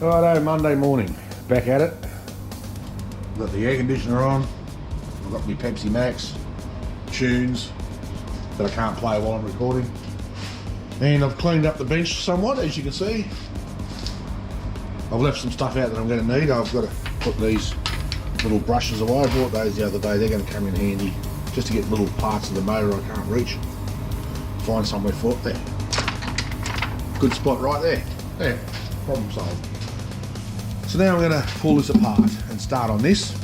Righto, Monday morning, back at it. Got the air conditioner on. I've got my Pepsi Max tunes that I can't play while I'm recording. And I've cleaned up the bench somewhat, as you can see. I've left some stuff out that I'm going to need. I've got to put these little brushes away. I bought those the other day. They're going to come in handy just to get little parts of the motor I can't reach. Find somewhere for it there. Good spot right there. There, problem solved. So now I'm going to pull this apart and start on this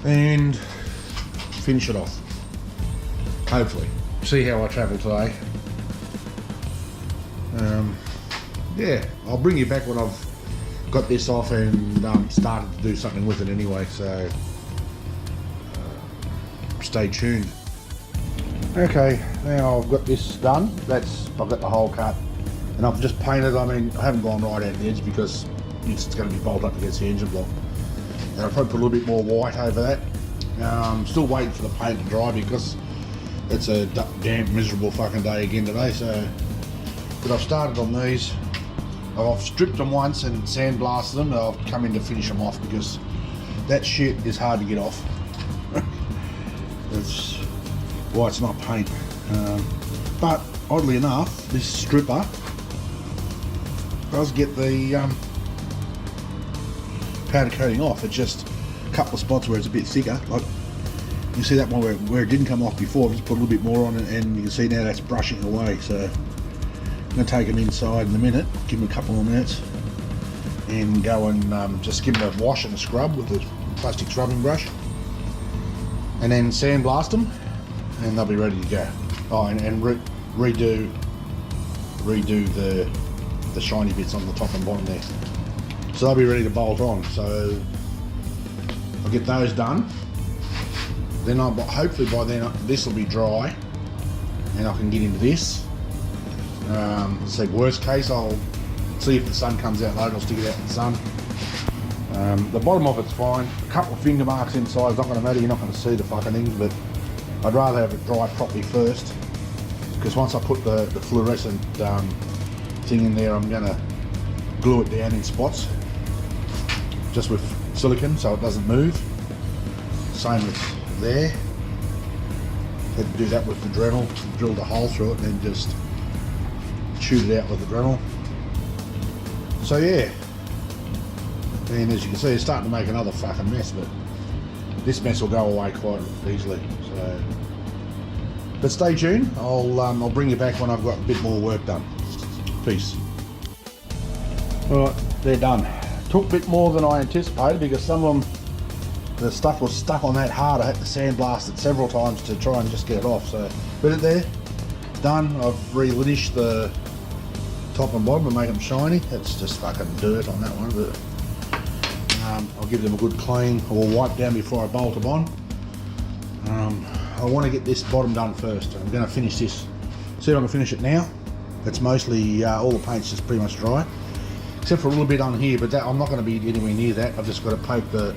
and finish it off. Hopefully. See how I travel today. Yeah, I'll bring you back when I've got this off and started to do something with it anyway, so stay tuned. Okay, now I've got this done. I've got the hole cut and I've just painted. I mean, I haven't gone right out the edge because it's going to be bolted up against the engine block, and I'll probably put a little bit more white over that. I'm still waiting for the paint to dry because it's a damp, miserable fucking day again today. So, but I've started on these. I've stripped them once and sandblasted them. I've come in to finish them off because that shit is hard to get off. That's why it's not paint. But oddly enough, this stripper does get the powder coating off. It's just a couple of spots where it's a bit thicker. Like you see that one where it didn't come off before. I've just put a little bit more on it, and you can see now that's brushing away. So I'm going to take them inside in a minute, give them a couple more minutes, and go and just give them a wash and a scrub with the plastic scrubbing brush, and then sandblast them, and they'll be ready to go. Oh, and redo the shiny bits on the top and bottom there. So they'll be ready to bolt on. So I'll get those done. Then hopefully by then this will be dry, and I can get into this. So worst case, I'll see if the sun comes out later. I'll stick it out in the sun. The bottom of it's fine. A couple of finger marks inside is not going to matter. You're not going to see the fucking things, but I'd rather have it dry properly first, because once I put the fluorescent thing in there, I'm going to glue it down in spots, just with silicone, so it doesn't move. Same with there. Had to do that with the Dremel. Drilled a hole through it and then just shoot it out with the Dremel. So yeah, and as you can see, it's starting to make another fucking mess, but this mess will go away quite easily. So, but stay tuned. I'll bring you back when I've got a bit more work done. Peace. Alright, they're done. Took a bit more than I anticipated because some of them, the stuff was stuck on that hard. I had to sandblast it several times to try and just get it off. So, but it there, done. I've re-linished the top and bottom and make them shiny. It's just fucking dirt on that one, but I'll give them a good clean or wipe down before I bolt them on. I want to get this bottom done first. I'm going to finish this. See if I can finish it now. It's mostly all the paint's just pretty much dry, except for a little bit on here, but that I'm not going to be anywhere near that. I've just got to poke the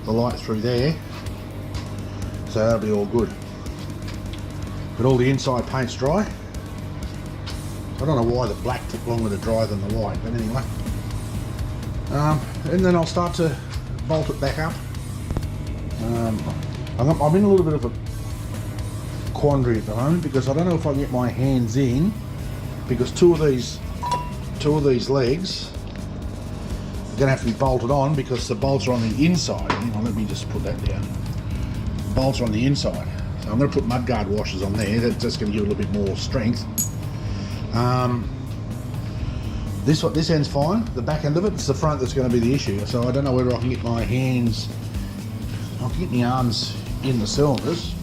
light through there, so that'll be all good. But all the inside paint's dry. I don't know why the black took longer to dry than the white, but anyway. And then I'll start to bolt it back up. I'm in a little bit of a quandary at the moment because I don't know if I can get my hands in, because two of these legs are going to have to be bolted on because the bolts are on the inside. Hang on, let me just put that down. The bolts are on the inside. So I'm going to put mudguard washers on there. That's just going to give it a little bit more strength. This end's fine. The back end of it, it's the front that's going to be the issue. So I don't know whether I can get my hands, I can get my arms in the cylinders.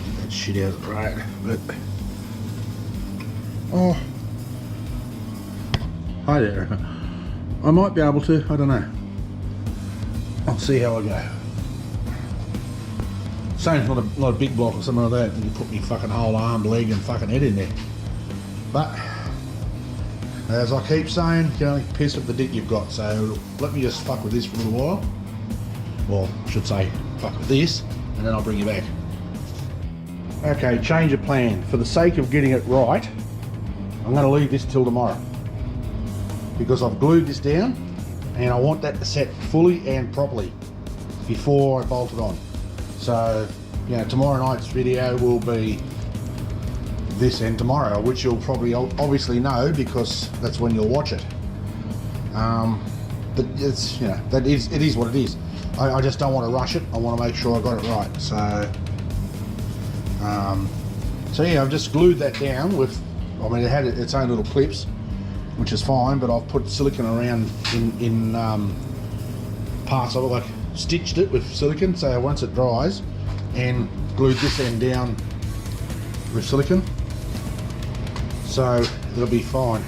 Get that shit out right, but oh, hi there. I might be able to. I don't know. I'll see how I go. Same's not a big block or something like that. And you put me fucking whole arm, leg, and fucking head in there. But as I keep saying, you can only piss with the dick you've got. So let me just fuck with this for a little while. Well, I should say fuck with this, and then I'll bring you back. Okay, change of plan. For the sake of getting it right, I'm going to leave this till tomorrow. because I've glued this down and I want that to set fully and properly before I bolt it on. So, you know, tomorrow night's video will be this and tomorrow, which you'll probably obviously know because that's when you'll watch it. But it's, you know, it is what it is. I just don't want to rush it. I want to make sure I got it right. So yeah, I've just glued that down with, I mean, it had its own little clips, which is fine, but I've put silicone around in parts of it, like stitched it with silicone, so once it dries, and glued this end down with silicone, so it'll be fine.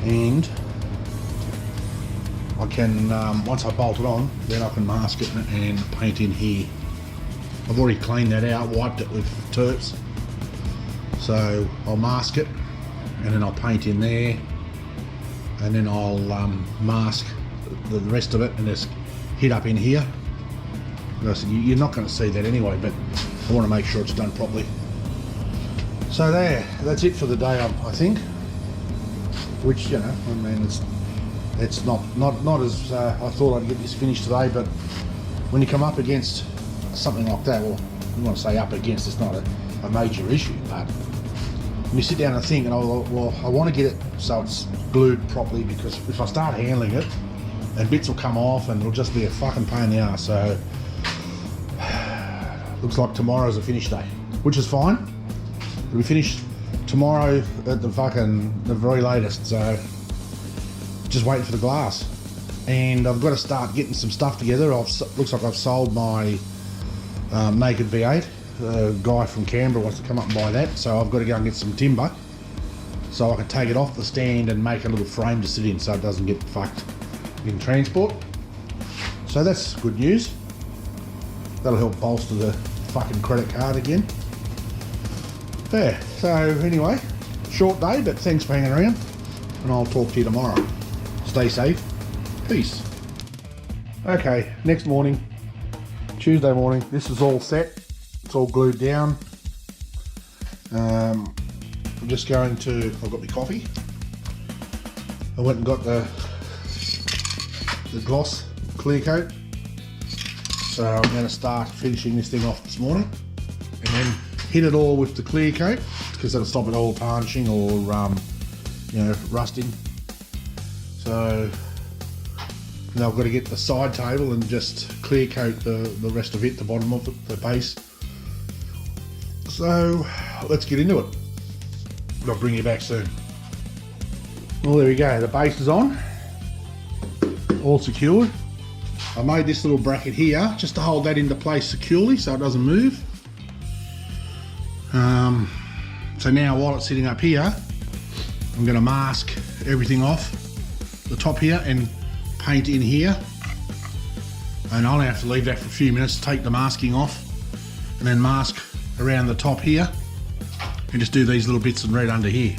And I can, once I bolt it on, then I can mask it and paint in here. I've already cleaned that out, wiped it with terps, so I'll mask it and then I'll paint in there, and then I'll mask the rest of it and just hit up in here. Like I said, you're not going to see that anyway, but I want to make sure it's done properly. So that's it for the day, I think. Which, you know, I mean, it's not as I thought I'd get this finished today, but when you come up against something like that, well, you want to say up against, it's not a major issue, but when you sit down and think, and I want to get it so it's glued properly, because if I start handling it, and bits will come off and it'll just be a fucking pain in the ass. So looks like tomorrow's a finish day, which is fine. It'll be finished tomorrow at the very latest, so just waiting for the glass. And I've got to start getting some stuff together. Looks like I've sold my naked V8. A guy from Canberra wants to come up and buy that, so I've got to go and get some timber so I can take it off the stand and make a little frame to sit in so it doesn't get fucked in transport. So that's good news. That'll help bolster the fucking credit card again. Yeah, so anyway, short day, but thanks for hanging around, and I'll talk to you tomorrow. Stay safe. Peace. Okay, next morning, Tuesday morning, this is all set. It's all glued down. I'm just going to, I've got my coffee. I went and got the gloss clear coat. So I'm going to start finishing this thing off this morning, and then hit it all with the clear coat, because that'll stop it all tarnishing or you know, rusting. So now I've got to get the side table and just clear coat the rest of it, the bottom of it, the base. So let's get into it. I'll bring you back soon. Well, there we go, the base is on, all secured. I made this little bracket here just to hold that into place securely so it doesn't move. So now while it's sitting up here, I'm going to mask everything off the top here and paint in here. And I'll have to leave that for a few minutes to take the masking off, and then mask around the top here and just do these little bits in red under here.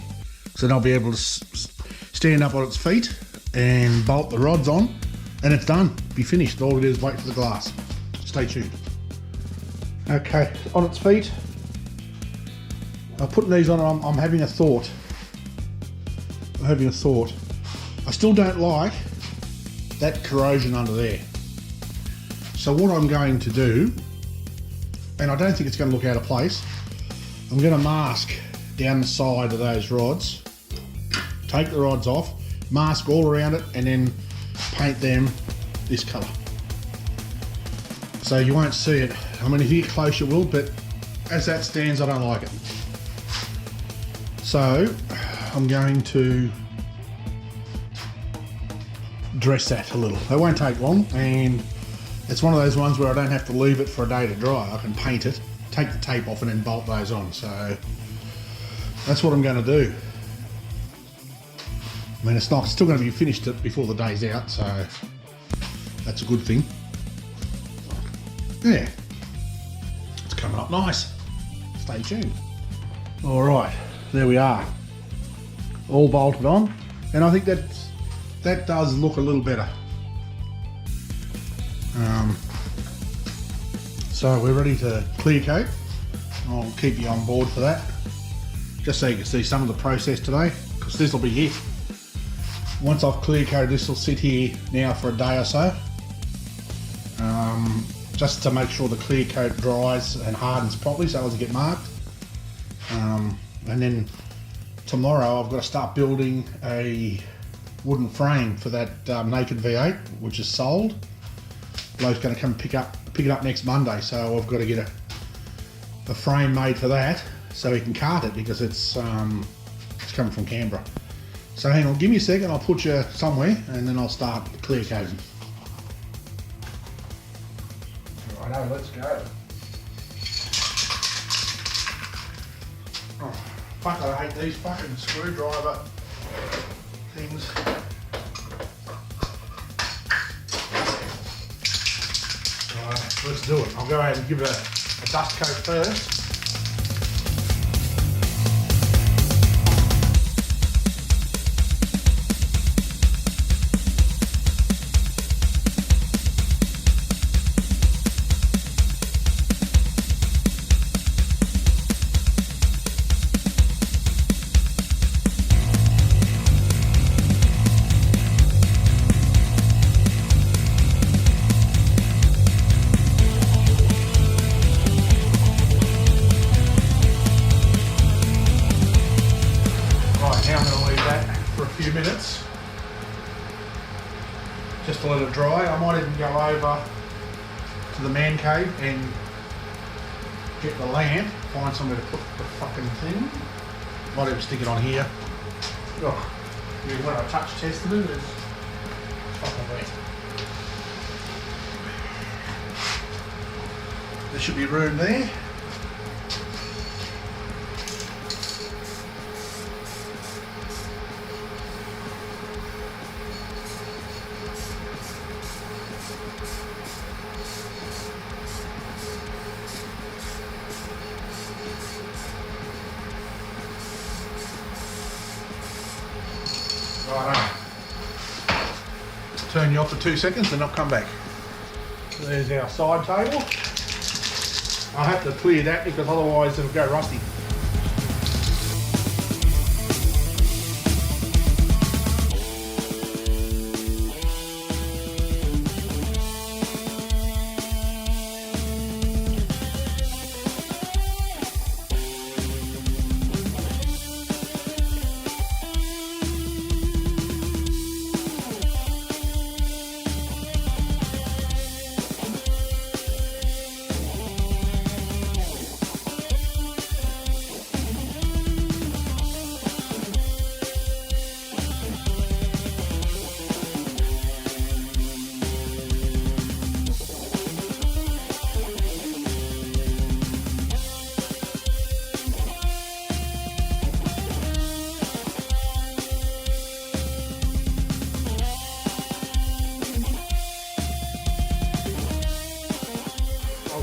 So then I'll be able to stand up on its feet and bolt the rods on, and it's done. Be finished. All it is, wait for the glass. Stay tuned. Okay, on its feet. I'm putting these on. I'm having a thought. I still don't like that corrosion under there. So what I'm going to do, and I don't think it's going to look out of place, I'm going to mask down the side of those rods, take the rods off, mask all around it, and then paint them this colour. So you won't see it. I mean, if you get close you will, but as that stands, I don't like it. So I'm going to dress that a little. It won't take long, and it's one of those ones where I don't have to leave it for a day to dry. I can paint it, take the tape off, and then bolt those on. So that's what I'm going to do. I mean, it's still going to be finished before the day's out, so that's a good thing. Yeah, it's coming up nice. Stay tuned. All right, there we are, all bolted on, and I think that does look a little better. So we're ready to clear coat. I'll keep you on board for that, just so you can see some of the process today, because this will be it. once I've clear coated this, will sit here now for a day or so, just to make sure the clear coat dries and hardens properly so it doesn't get marked. And then tomorrow I've got to start building a wooden frame for that naked V8, which is sold. Bloke's going to come pick it up next Monday, so I've got to get a frame made for that so he can cart it, because it's coming from Canberra. So hang on, give me a second, I'll put you somewhere and then I'll start clear coating. Righto, let's go. Oh, fuck, I hate these fucking screwdriver things. Right, let's do it. I'll go ahead and give it a dust coat first. Minutes just to let it dry. I might even go over to the man cave and get the lamp, find somewhere to put the fucking thing. Might even stick it on here. Oh, when I touch tested it, it's fucking wet. There should be room there. Righto. Turn you off for 2 seconds and I'll come back. There's our side table. I'll have to clear that because otherwise it'll go rusty.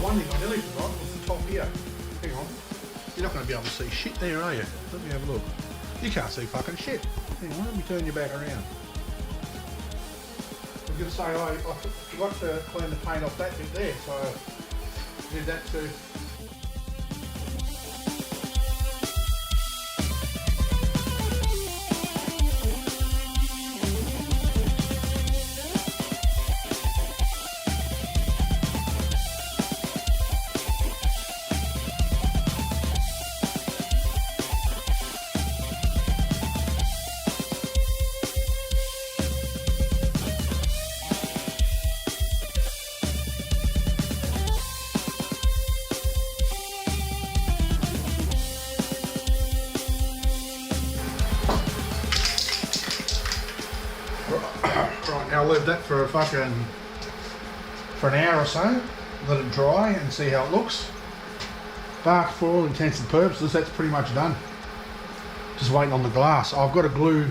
One thing I nearly forgot was the top here. Hang on. You're not going to be able to see shit there, are you? Let me have a look. You can't see fucking shit. Hang on, let me turn you back around. I was going to say, I forgot to clean the paint off that bit there, so I did that too. Right, now I'll leave that for an hour or so, let it dry and see how it looks. But for all intents and purposes, that's pretty much done. Just waiting on the glass. I've got to glue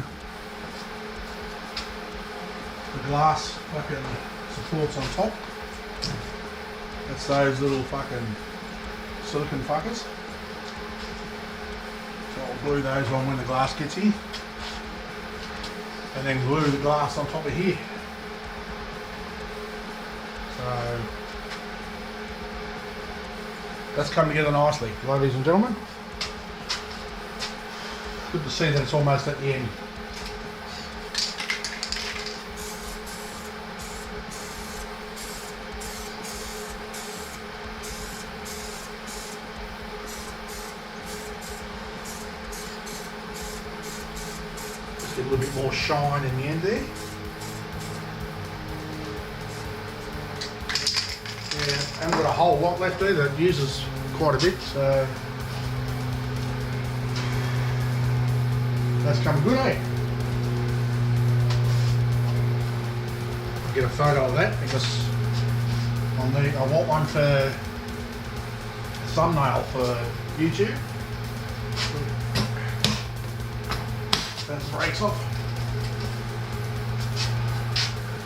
the glass fucking supports on top. That's those little fucking silicon fuckers. So I'll glue those on when the glass gets here. And then glue the glass on top of here. So that's come together nicely, ladies and gentlemen. Good to see that it's almost at the end. Just get a little bit more shine in the end there. Yeah, I haven't got a whole lot left either. It uses quite a bit, so that's coming good, eh? I'll get a photo of that because I want one for a thumbnail for YouTube. That breaks off.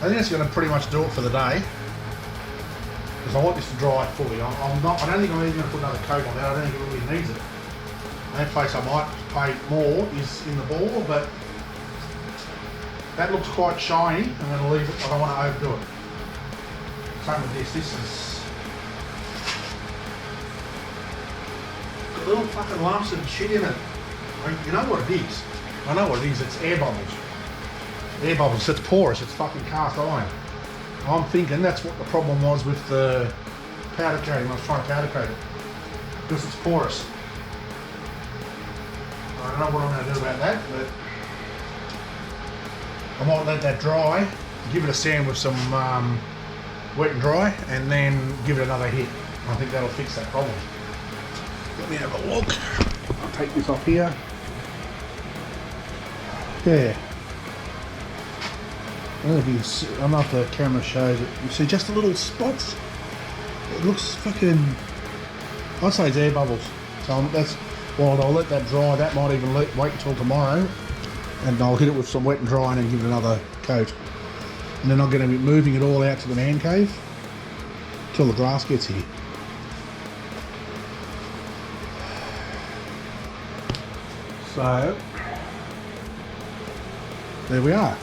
I think that's going to pretty much do it for the day. Because I want this to dry fully. I don't think I'm even going to put another coat on that. I don't think it really needs it. The only place I might pay more is in the ball, but that looks quite shiny. I'm going to leave it. I don't want to overdo it. Same with this. This is got little fucking lumps and shit in it. I mean, you know what it is? I know what it is. It's air bubbles. Air bubbles. It's porous. It's fucking cast iron. I'm thinking that's what the problem was with the powder coating. I was trying to powder coat it because it's porous. I don't know what I'm going to do about that, but I might let that dry, give it a sand with some wet and dry, and then give it another hit. I think that'll fix that problem. Let me have a look. I'll take this off here. Yeah. I don't know if the camera shows it. You see just the little spots? It looks fucking... I'd say it's air bubbles. So that's... Well, I'll let that dry. That might even wait until tomorrow. And I'll hit it with some wet and dry and then give it another coat. And then I'm going to be moving it all out to the man cave till the glass gets here. So... there we are.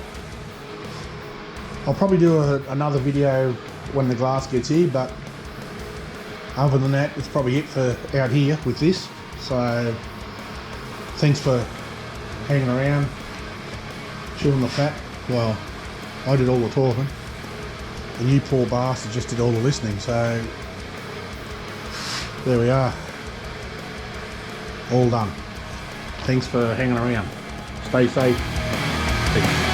I'll probably do another video when the glass gets here, but other than that, it's probably it for out here with this. So thanks for hanging around, chewing the fat. Well, I did all the talking, and you poor bastard just did all the listening. So there we are, all done. Thanks for hanging around. Stay safe. Peace.